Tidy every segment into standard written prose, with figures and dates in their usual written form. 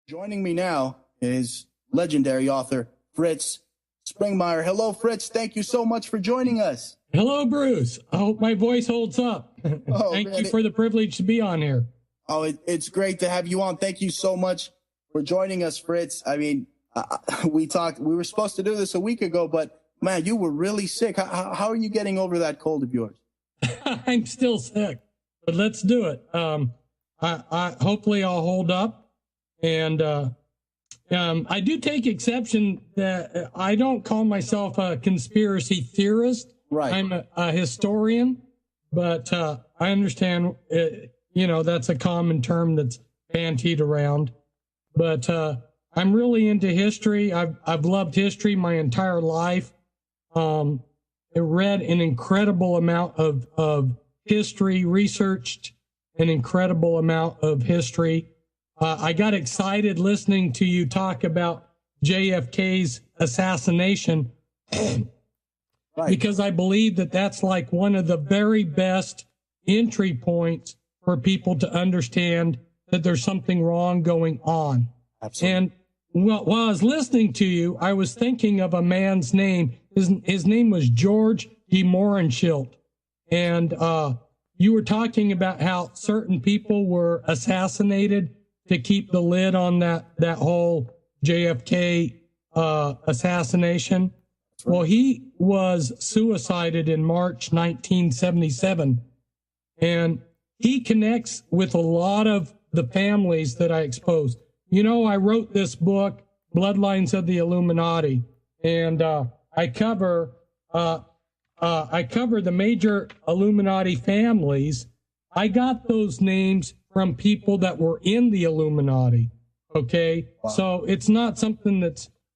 Joining me now is legendary author Fritz Springmeier. Hello, Fritz. Thank you so much for joining us. Hello, Bruce. I hope my voice holds up. Thank you for the privilege to be on here. Oh, it's great to have you on. Thank you so much for joining us, Fritz. I mean, we were supposed to do this a week ago, but man, you were really sick. How are you getting over that cold of yours? I'm still sick, but let's do it. Hopefully I'll hold up. And I do take exception that I don't call myself a conspiracy theorist. Right. I'm a historian, but I understand, that's a common term that's bandied around. But I'm really into history. I've loved history my entire life. I read an incredible amount of history, researched an incredible amount of history. I got excited listening to you talk about JFK's assassination because I believe that that's like one of the very best entry points for people to understand that there's something wrong going on. Absolutely. And while I was listening to you, I was thinking of a man's name. His name was George de Mohrenschildt. And you were talking about how certain people were assassinated to keep the lid on that whole JFK assassination. Right. Well, he was suicided in March 1977, and he connects with a lot of the families that I exposed. You know, I wrote this book, Bloodlines of the Illuminati, and I cover the major Illuminati families. I got those names from people that were in the Illuminati. Okay. Wow. So it's not something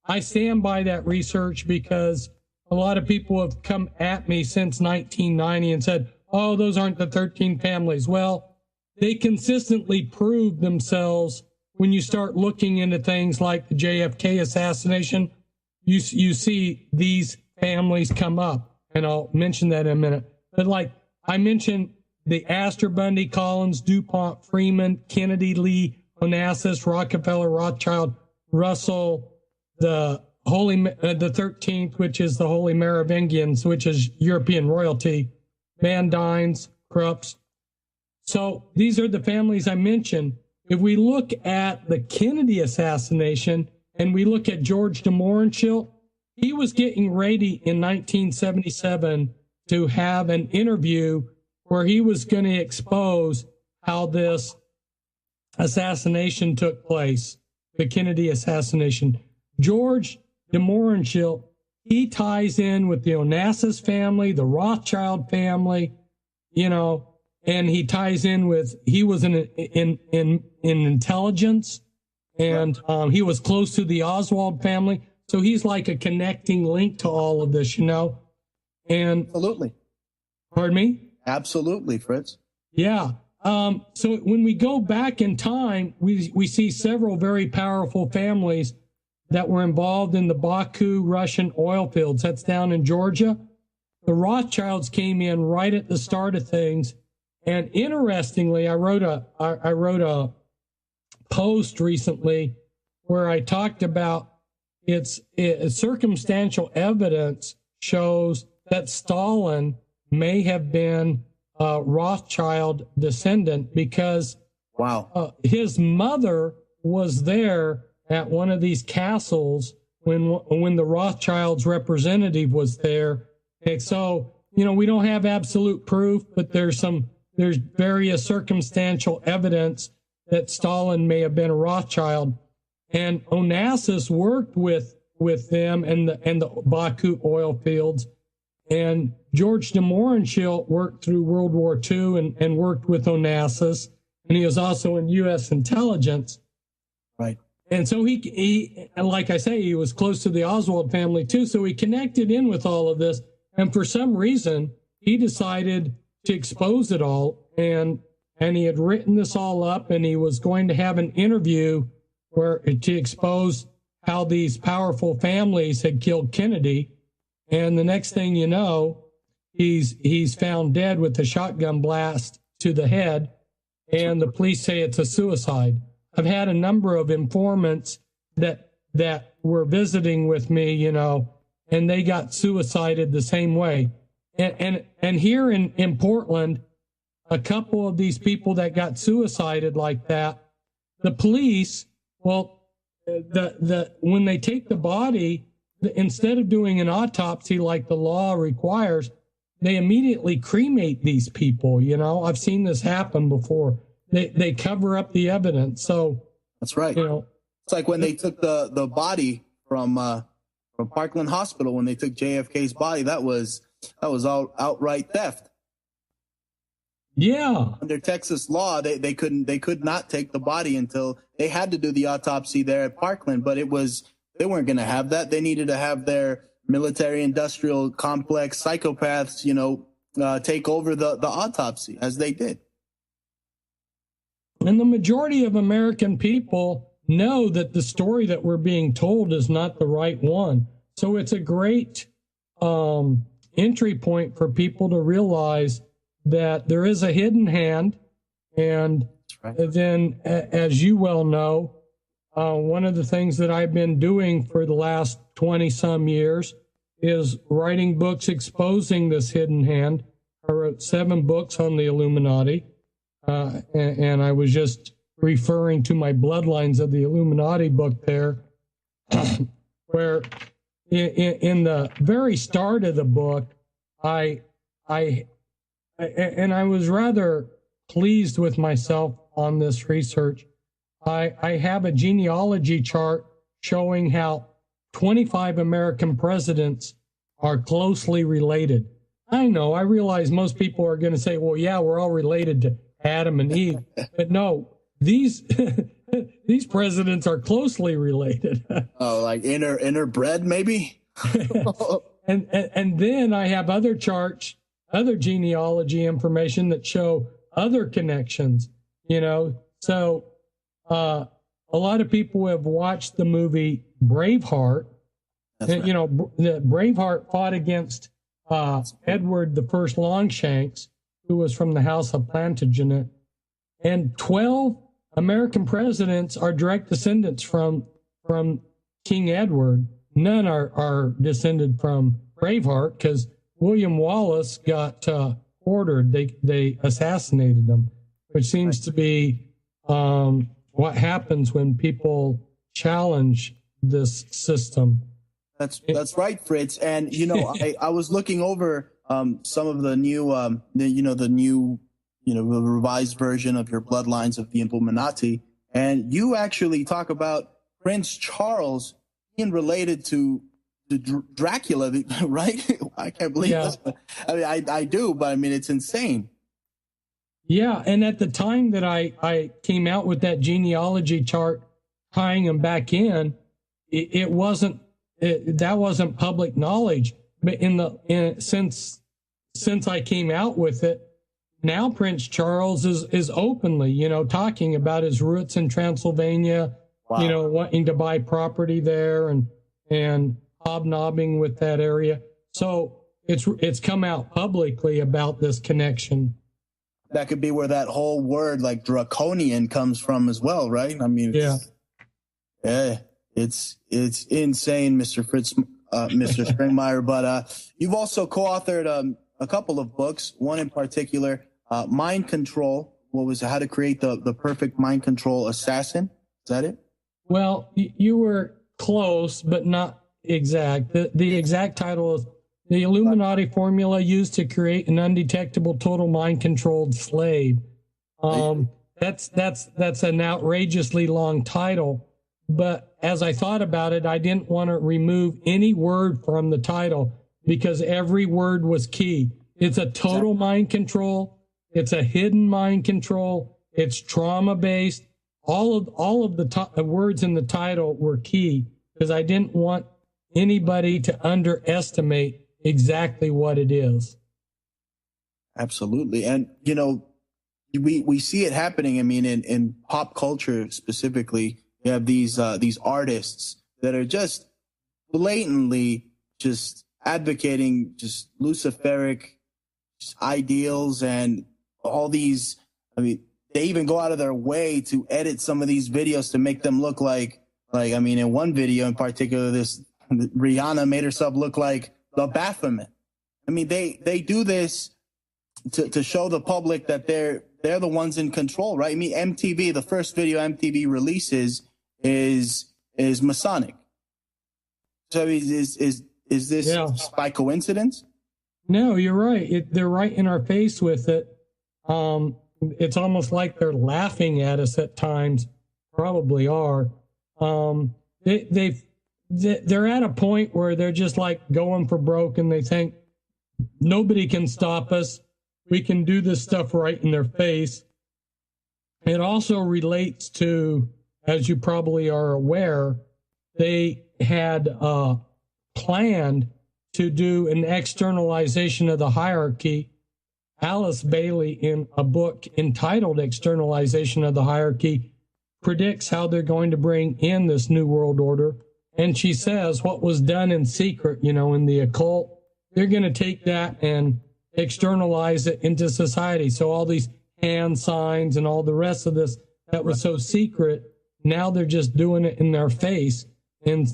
I stand by that research because a lot of people have come at me since 1990 and said, oh, those aren't the 13 families. Well, they consistently prove themselves when you start looking into things like the JFK assassination. You see these families come up, and I'll mention that in a minute. But like I mentioned, the Astor, Bundy, Collins, DuPont, Freeman, Kennedy, Lee, Onassis, Rockefeller, Rothschild, Russell, the 13th, which is the Holy Merovingians, which is European royalty, Van Dynes, Krupps. So these are the families I mentioned. If we look at the Kennedy assassination and we look at George de Mohrenschildt, he was getting ready in 1977 to have an interview where he was going to expose how this assassination took place, the Kennedy assassination. George de Mohrenschildt, he ties in with the Onassis family, the Rothschild family, and he ties in with, he was in intelligence, and he was close to the Oswald family. So he's like a connecting link to all of this, And absolutely. Pardon me? Absolutely, Fritz. Yeah. So when we go back in time, we see several very powerful families that were involved in the Baku Russian oil fields. That's down in Georgia. The Rothschilds came in right at the start of things. And interestingly, I wrote a post recently where I talked about it's circumstantial evidence shows that Stalin may have been a Rothschild descendant because his mother was there at one of these castles when the Rothschilds representative was there. And so, we don't have absolute proof, but there's various circumstantial evidence that Stalin may have been a Rothschild. And Onassis worked with them and the Baku oil fields. And George de Mohrenschildt worked through World War II and worked with Onassis. And he was also in U.S. intelligence. Right. And so he, like I say, he was close to the Oswald family too. So he connected in with all of this. And for some reason, he decided to expose it all. And he had written this all up, and he was going to have an interview to expose how these powerful families had killed Kennedy. And the next thing you know, he's found dead with a shotgun blast to the head, and the police say it's a suicide. I've had a number of informants that were visiting with me, you know, and they got suicided the same way. And here in Portland, a couple of these people that got suicided like that, the police, well, when they take the body, instead of doing an autopsy like the law requires, they immediately cremate these people. You know, I've seen this happen before. They cover up the evidence. So that's right. You know, it's like when they took the body from Parkland Hospital, when they took JFK's body, that was outright theft. Yeah. Under Texas law, they could not take the body until they had to do the autopsy there at Parkland, but they weren't going to have that. They needed to have their military industrial complex psychopaths, you know, take over the autopsy, as they did. And the majority of American people know that the story that we're being told is not the right one. So it's a great entry point for people to realize that there is a hidden hand. And then, as you well know, one of the things that I've been doing for the last 20-some years is writing books exposing this hidden hand. I wrote 7 books on the Illuminati, and I was just referring to my Bloodlines of the Illuminati book there, where in the very start of the book, I was rather pleased with myself on this research. I have a genealogy chart showing how 25 American presidents are closely related. I know, I realize most people are going to say, well, yeah, we're all related to Adam and Eve. But no, these presidents are closely related. Oh, like interbred, maybe? and then I have other charts, other genealogy information that show other connections, you know. So a lot of people have watched the movie Braveheart. Right. You know, Braveheart fought against Edward I Longshanks, who was from the House of Plantagenet. And 12 American presidents are direct descendants from King Edward. None are descended from Braveheart because William Wallace got ordered. They assassinated him, which seems to be what happens when people challenge this system. That's right, Fritz. And you know, I was looking over some of the new the revised version of your Bloodlines of the Illuminati, and you actually talk about Prince Charles being related to Dracula, right? I can't believe this. I mean, I do, but I mean, it's insane. Yeah, and at the time that I came out with that genealogy chart, tying them back in, that wasn't public knowledge. But since I came out with it, now Prince Charles is openly, you know, talking about his roots in Transylvania, wow. You know, wanting to buy property there and hobnobbing with that area. So it's come out publicly about this connection. That could be where that whole word like draconian comes from as well, right? I mean, it's insane, Mr. Fritz, Mr. Springmeier. But you've also co-authored a couple of books. One in particular, Mind Control. What was it? How to create the perfect mind control assassin? Is that it? Well, you were close, but not exact. The exact title is The Illuminati Formula Used to Create an Undetectable Total Mind-Controlled Slave. That's an outrageously long title, but as I thought about it, I didn't want to remove any word from the title because every word was key. It's a total mind control. It's a hidden mind control. It's trauma-based. All of the words in the title were key because I didn't want anybody to underestimate exactly what it is. Absolutely. And, you know, we see it happening. I mean, in pop culture specifically, you have these artists that are just blatantly just advocating just Luciferic ideals and all these. I mean, they even go out of their way to edit some of these videos to make them look like, I mean, in one video in particular, Rihanna made herself look like the Baphomet. I mean, they do this to show the public that they're the ones in control, right? I mean, MTV, the first video MTV releases is Masonic. So is this by coincidence? No, you're right. They're right in our face with it. It's almost like they're laughing at us at times. Probably are. They're at a point where they're just like going for broke, and they think nobody can stop us. We can do this stuff right in their face. It also relates to, as you probably are aware, they had planned to do an externalization of the hierarchy. Alice Bailey, in a book entitled Externalization of the Hierarchy, predicts how they're going to bring in this new world order. And she says what was done in secret, in the occult, they're going to take that and externalize it into society. So all these hand signs and all the rest of this that was so secret, now they're just doing it in their face. And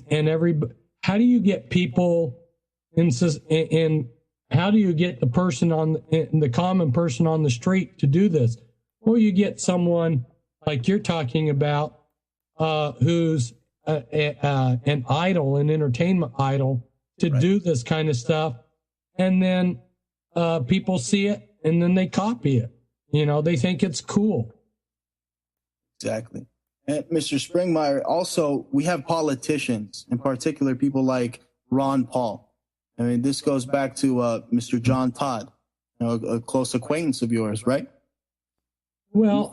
how do you get people how do you get the common person on the street to do this? Well, you get someone like you're talking about, who's an idol, an entertainment idol, to do this kind of stuff. And then people see it and then they copy it. They think it's cool. Exactly. And Mr. Springmeier, also, we have politicians, in particular people like Ron Paul. I mean, this goes back to Mr. John Todd, a close acquaintance of yours, right? Well,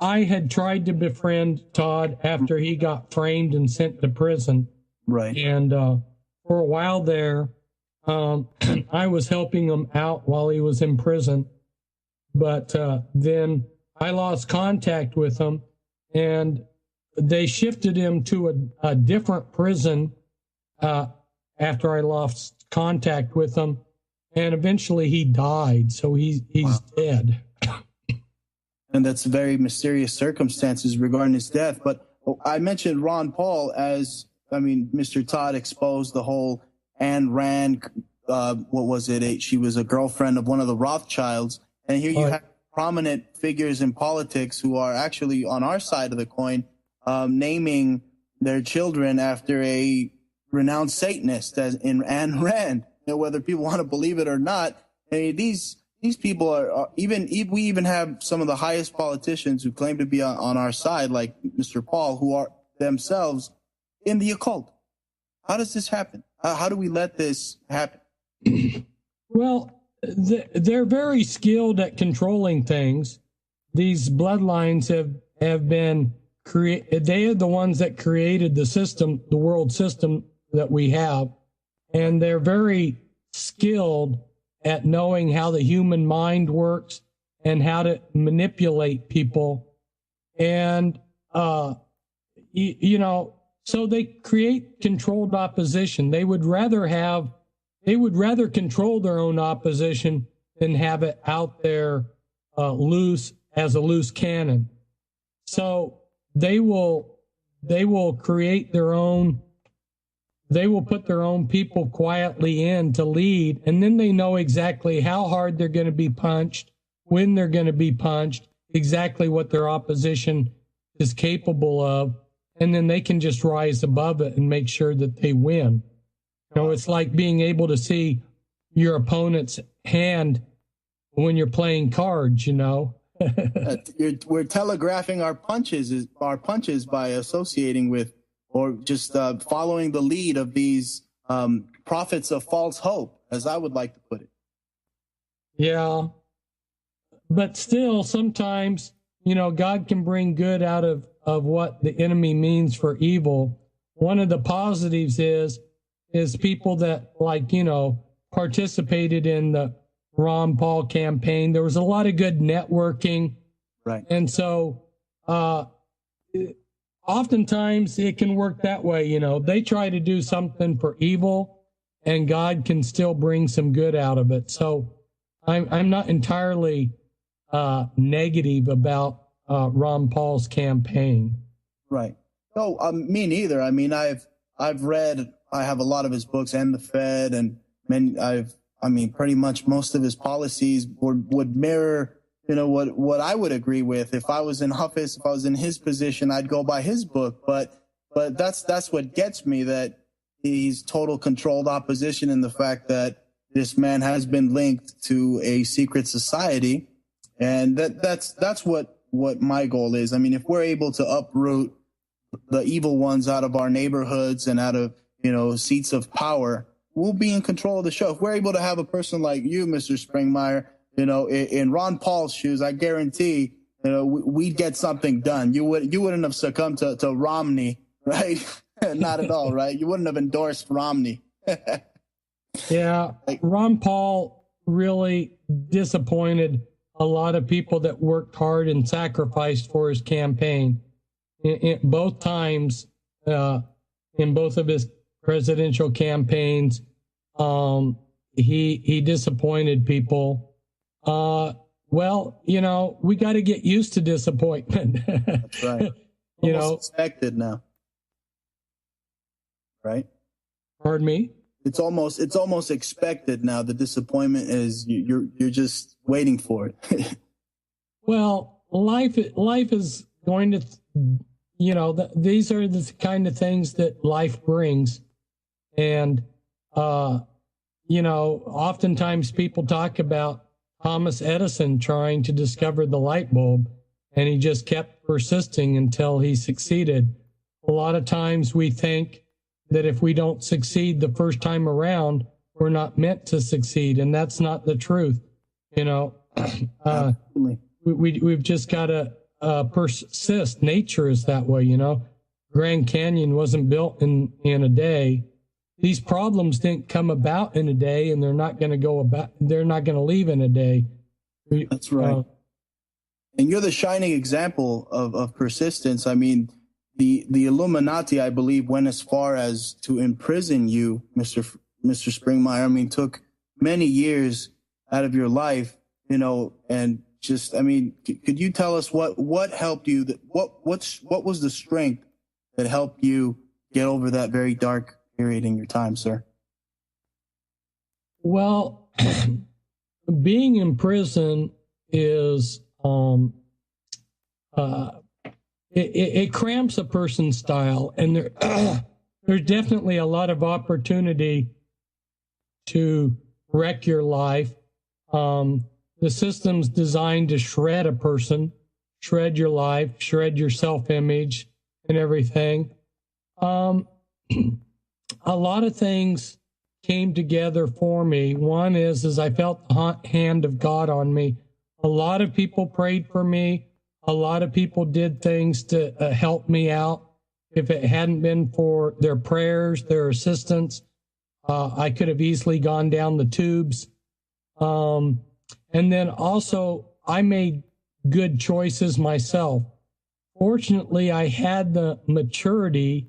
I had tried to befriend Todd after he got framed and sent to prison. Right. And for a while there, I was helping him out while he was in prison. But then I lost contact with him, and they shifted him to a different prison after I lost contact with him. And eventually he died, so he's dead. And that's very mysterious circumstances regarding his death. But I mentioned Ron Paul Mr. Todd exposed the whole Ayn Rand, she was a girlfriend of one of the Rothschilds. And here you have prominent figures in politics who are actually on our side of the coin, naming their children after a renowned Satanist, as in Ayn Rand. Whether people want to believe it or not, I mean, these people we even have some of the highest politicians who claim to be on our side, like Mr. Paul, who are themselves in the occult. How does this happen? How do we let this happen? Well, they're very skilled at controlling things. These bloodlines have been created. They are the ones that created the system, the world system that we have. And they're very skilled at knowing how the human mind works and how to manipulate people. And, so they create controlled opposition. They would rather control their own opposition than have it out there loose as a loose cannon. So they will create their own. They will put their own people quietly in to lead, and then they know exactly how hard they're going to be punched, when they're going to be punched, exactly what their opposition is capable of, and then they can just rise above it and make sure that they win. It's like being able to see your opponent's hand when you're playing cards, We're telegraphing our punches by associating with or just following the lead of these prophets of false hope, as I would like to put it. Yeah. But still, sometimes, God can bring good out of what the enemy means for evil. One of the positives is people that, participated in the Ron Paul campaign. There was a lot of good networking. Right. And so oftentimes it can work that way. They try to do something for evil, and God can still bring some good out of it. So I'm not entirely negative about Ron Paul's campaign. Right. No, me neither. I mean, I have a lot of his books and the Fed, and pretty much most of his policies would mirror, what I would agree with. If I was in office, if I was in his position, I'd go by his book. But that's what gets me, that he's total controlled opposition, in the fact that this man has been linked to a secret society. And that's what my goal is. I mean, if we're able to uproot the evil ones out of our neighborhoods and out of, seats of power, we'll be in control of the show. If we're able to have a person like you, Mr. Springmeier, in Ron Paul's shoes, I guarantee, we'd get something done. You wouldn't have succumbed to Romney, right? Not at all, right? You wouldn't have endorsed Romney. Yeah, Ron Paul really disappointed a lot of people that worked hard and sacrificed for his campaign. In both times, in both of his presidential campaigns, he disappointed people. Well, we got to get used to disappointment. That's right. Almost expected now, right? Pardon me? It's almost expected now. The disappointment is you're just waiting for it. Well, life is going to, these are the kind of things that life brings. And, oftentimes people talk about Thomas Edison trying to discover the light bulb, and he just kept persisting until he succeeded. A lot of times we think that if we don't succeed the first time around, we're not meant to succeed. And that's not the truth. We've just got to persist. Nature is that way, Grand Canyon wasn't built in a day. These problems didn't come about in a day, and they're not going to leave in a day. That's right. And you're the shining example of persistence. I mean, the Illuminati, I believe, went as far as to imprison you, Mr. Springmeier. I mean, took many years out of your life, and just, could you tell us what helped you? What was the strength that helped you get over that very dark period in your time, sir? Well, being in prison is, it cramps a person's style, and there's definitely a lot of opportunity to wreck your life. The system's designed to shred a person, shred your life, shred your self-image and everything. A lot of things came together for me. One is I felt the hand of God on me. A lot of people prayed for me. A lot of people did things to help me out. If it hadn't been for their prayers, their assistance, I could have easily gone down the tubes. And then also, I made good choices myself. Fortunately, I had the maturity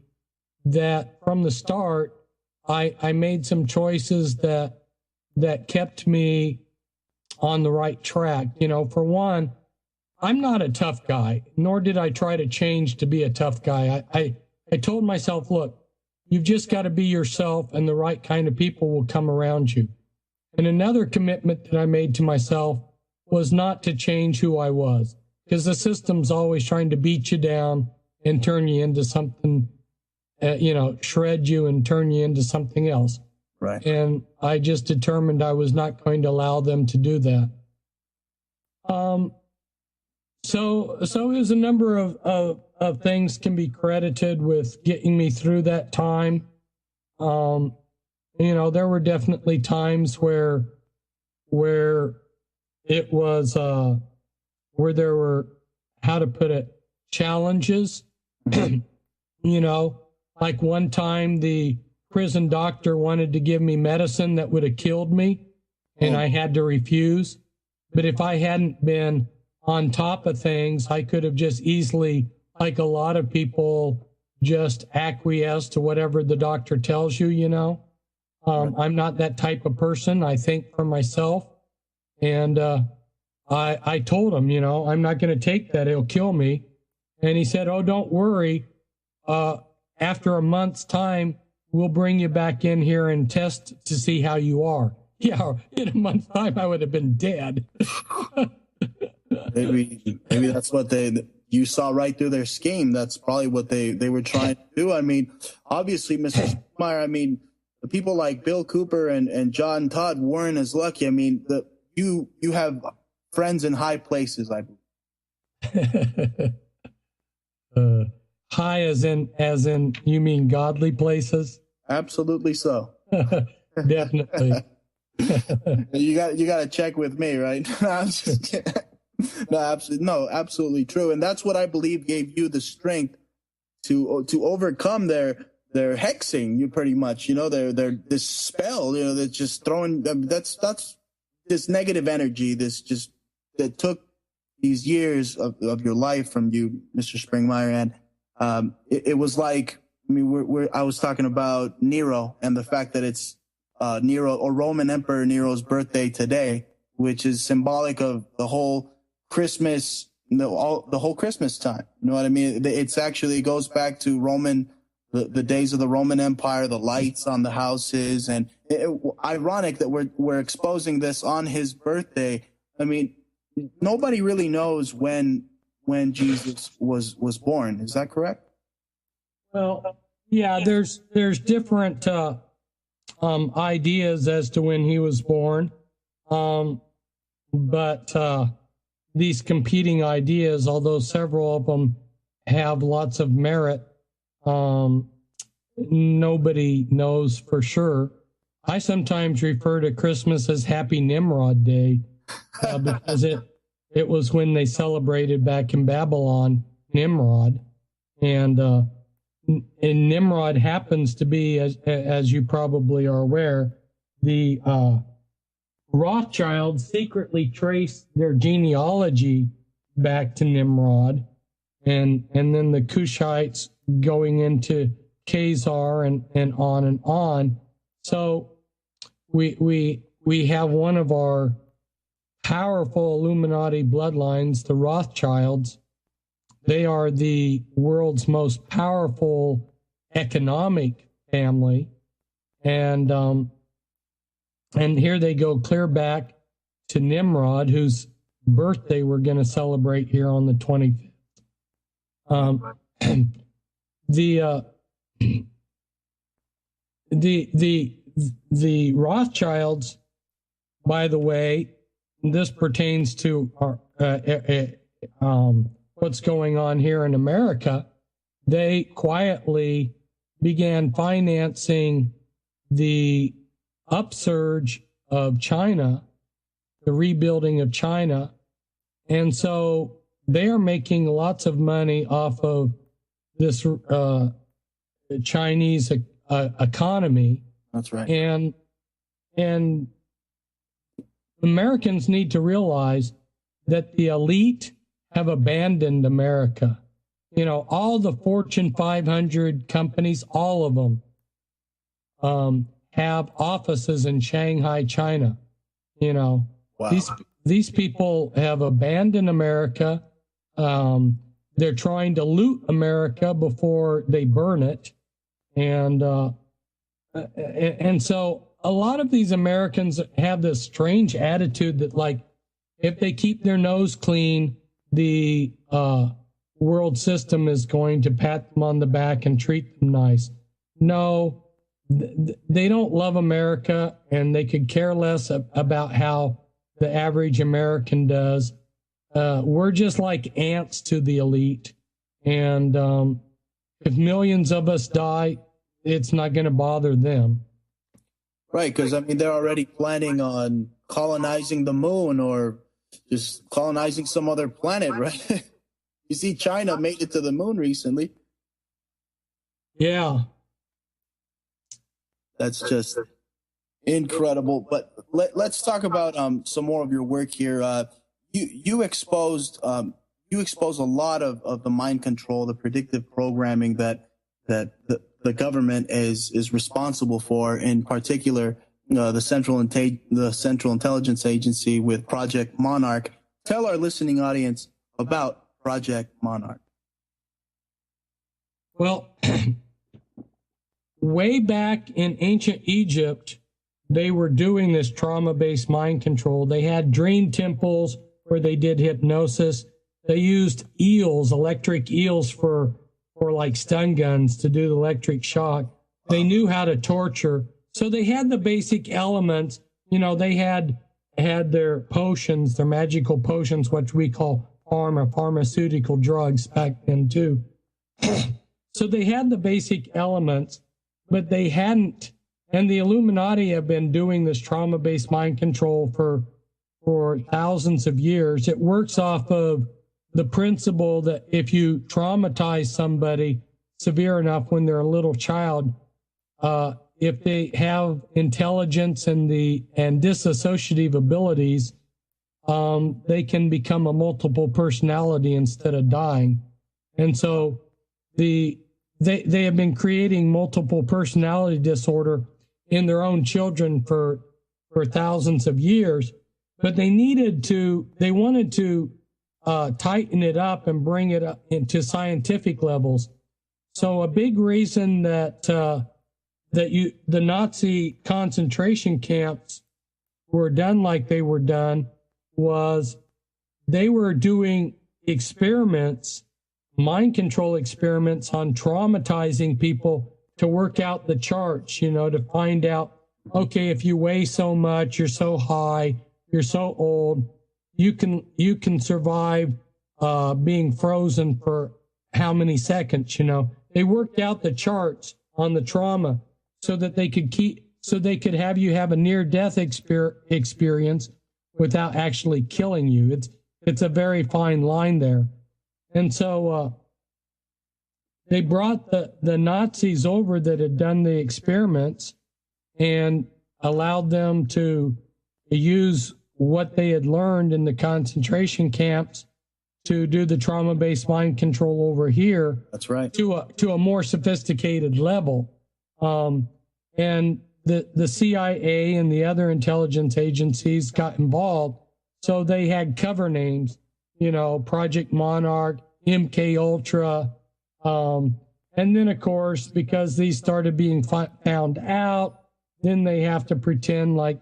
that from the start, I made some choices that kept me on the right track. For one, I'm not a tough guy, nor did I try to change to be a tough guy. I told myself, look, you've just got to be yourself, and the right kind of people will come around you. And another commitment that I made to myself was not to change who I was, because the system's always trying to beat you down and turn you into something, shred you and turn you into something else. Right. And I just determined I was not going to allow them to do that. So there's a number of things can be credited with getting me through that time. There were definitely times where it was, where there were, how to put it, challenges. Like one time the prison doctor wanted to give me medicine that would have killed me, and I had to refuse. But if I hadn't been on top of things, I could have just easily, like a lot of people, just acquiesce to whatever the doctor tells you, I'm not that type of person. I think for myself, and I told him, I'm not going to take that. It'll kill me. And he said, oh, don't worry. After a month's time, we'll bring you back in here and test to see how you are. Yeah, in a month's time, I would have been dead. maybe that's what you saw right through their scheme. That's probably what they were trying to do. I mean, obviously, Mr. Springmeier, I mean, the people like Bill Cooper and John Todd weren't as lucky. I mean, you have friends in high places, I believe. High as in you mean godly places? Absolutely so. Definitely. You got to check with me, right? I'm just kidding. No, absolutely true, and that's what I believe gave you the strength to overcome their hexing. You pretty much, their this spell, that's just throwing. That's this negative energy. That took these years of your life from you, Mr. Springmeier, and it was like, I mean, I was talking about Nero and the fact that it's Nero or Roman Emperor Nero's birthday today, which is symbolic of the whole Christmas, the whole Christmas time. You know what I mean? It goes back to the days of the Roman Empire, the lights on the houses, and ironic that we're exposing this on his birthday. I mean, nobody really knows when Jesus was born. Is that correct? Well, yeah, there's different ideas as to when he was born, but these competing ideas, although several of them have lots of merit, nobody knows for sure. I sometimes refer to Christmas as Happy Nimrod Day because it was when they celebrated back in Babylon Nimrod, and Nimrod happens to be, as you probably are aware, the Rothschilds secretly traced their genealogy back to Nimrod, and then the Cushites going into Khazar and on and on. So we have one of our powerful Illuminati bloodlines, the Rothschilds. They are the world's most powerful economic family, and here they go clear back to Nimrod, whose birthday we're going to celebrate here on the 25th. The Rothschilds, by the way, this pertains to our, what's going on here in America. They quietly began financing the upsurge of China, the rebuilding of China. And so they are making lots of money off of this Chinese economy. That's right. And Americans need to realize that the elite have abandoned America. All the Fortune 500 companies, all of them, have offices in Shanghai, China. Wow. These people have abandoned America. They're trying to loot America before they burn it. And so a lot of these Americans have this strange attitude that, like, if they keep their nose clean, the world system is going to pat them on the back and treat them nice. No, they don't love America, and they could care less about how the average American does. We're just like ants to the elite. And if millions of us die, it's not going to bother them. Right, because, I mean, they're already planning on colonizing the moon or just colonizing some other planet, right? You see, China made it to the moon recently. Yeah. That's just incredible. But let's talk about some more of your work here. You exposed a lot of the mind control, the predictive programming that the government is responsible for, in particular the Central Intelligence Agency with Project Monarch. tell our listening audience about Project Monarch. Well, way back in ancient Egypt, they were doing this trauma-based mind control. They had dream temples where they did hypnosis. They used eels, electric eels for like stun guns to do the electric shock. They knew how to torture. So they had the basic elements. You know, they had their potions, their magical potions, which we call pharmaceutical drugs back then too. So they had the basic elements, but they hadn't. And the Illuminati have been doing this trauma-based mind control for thousands of years. It works off of the principle that if you traumatize somebody severe enough when they're a little child, if they have intelligence and disassociative abilities, they can become a multiple personality instead of dying. And so they have been creating multiple personality disorder in their own children for thousands of years, but they wanted to tighten it up and bring it up into scientific levels. So a big reason that the Nazi concentration camps were done like they were done was they were doing experiments, mind control experiments on traumatizing people to work out the charts, to find out, okay, if you weigh so much, you're so high, you're so old, you can survive being frozen for how many seconds, They worked out the charts on the trauma so that they could have you have a near-death experience without actually killing you. It's a very fine line there. And so they brought the Nazis over that had done the experiments and allowed them to use what they had learned in the concentration camps to do the trauma-based mind control over here. That's right. To a more sophisticated level. And the CIA and the other intelligence agencies got involved. So they had cover names, Project Monarch, MK Ultra. And then, of course, because these started being found out, then they have to pretend like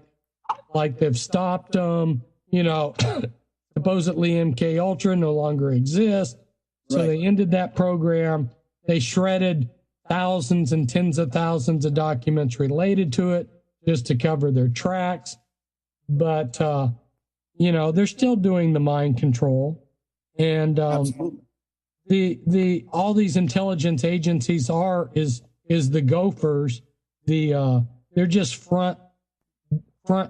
they've stopped them. Supposedly MK Ultra no longer exists. So They ended that program. They shredded thousands and tens of thousands of documents related to it just to cover their tracks. But, they're still doing the mind control. And all these intelligence agencies is the gophers. They're just front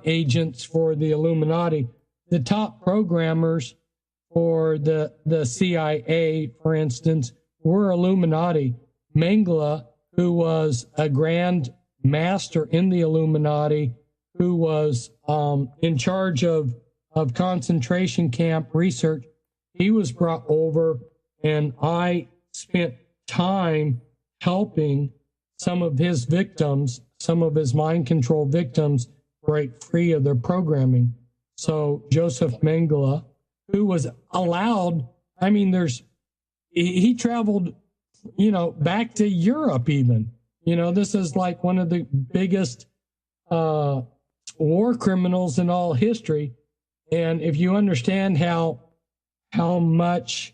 agents for the Illuminati. The top programmers for the CIA, for instance, were Illuminati. Mengele, who was a grand master in the Illuminati, who was in charge of concentration camp research, he was brought over, and I spent time helping some of his victims, some of his mind control victims, break free of their programming. So Joseph Mengele, who was allowed, he traveled, back to Europe even. This is like one of the biggest war criminals in all history. And if you understand how much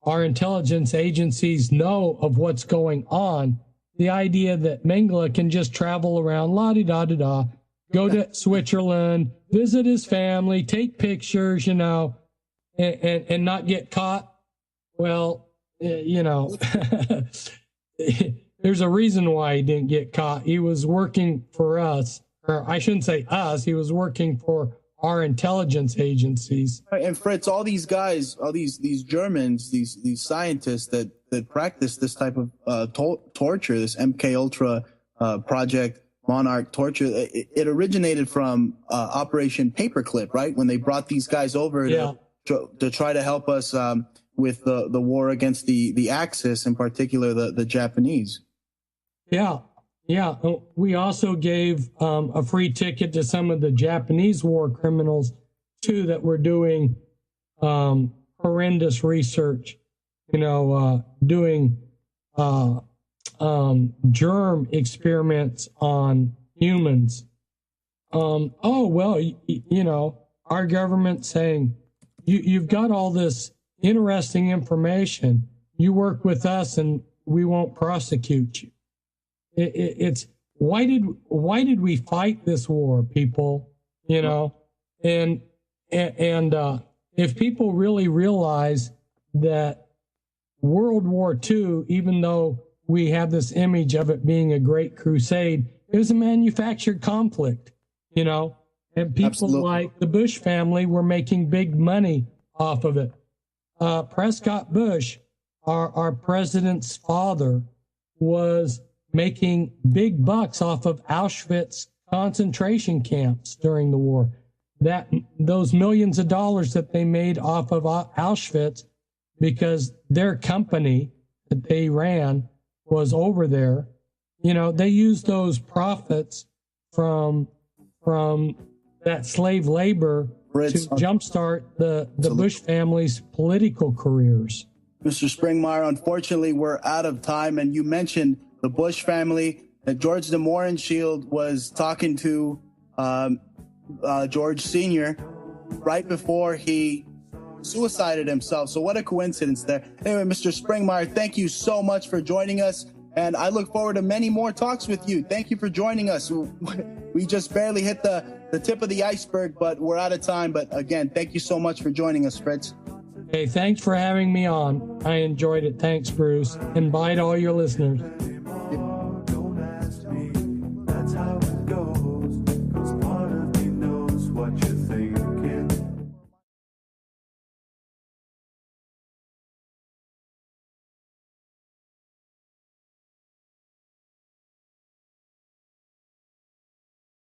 our intelligence agencies know of what's going on, the idea that Mengele can just travel around, la-di-da-da-da, go to Switzerland, visit his family, take pictures, and not get caught. Well, there's a reason why he didn't get caught. He was working for us, or I shouldn't say us, he was working for our intelligence agencies. And Fritz, all these guys, all these Germans, these scientists that practice this type of torture, this MK Ultra Project Monarch torture, it originated from Operation Paperclip, right? When they brought these guys over to try to help us with the war against the Axis, in particular the Japanese. Yeah. We also gave a free ticket to some of the Japanese war criminals too that were doing horrendous research, doing germ experiments on humans. Our government saying, you've got all this interesting information. You work with us and we won't prosecute you. It's why did we fight this war, people? And if people really realize that World War II, even though we have this image of it being a great crusade, it was a manufactured conflict, and people Absolutely. like the Bush family were making big money off of it. Prescott Bush, our president's father, was making big bucks off of Auschwitz concentration camps during the war. Those millions of dollars that they made off of Auschwitz, because their company that they ran was over there, they used those profits from that slave labor to jumpstart the Bush family's political careers. Mr. Springmeier, unfortunately, we're out of time. And you mentioned the Bush family. George the Mohrenschildt was talking to George Sr. right before he suicided himself. So what a coincidence there. Anyway, Mr. Springmeier, thank you so much for joining us. And I look forward to many more talks with you. Thank you for joining us. We just barely hit the tip of the iceberg, but we're out of time. But again, thank you so much for joining us, Fritz. Hey, thanks for having me on. I enjoyed it. Thanks, Bruce. And bye to all your listeners.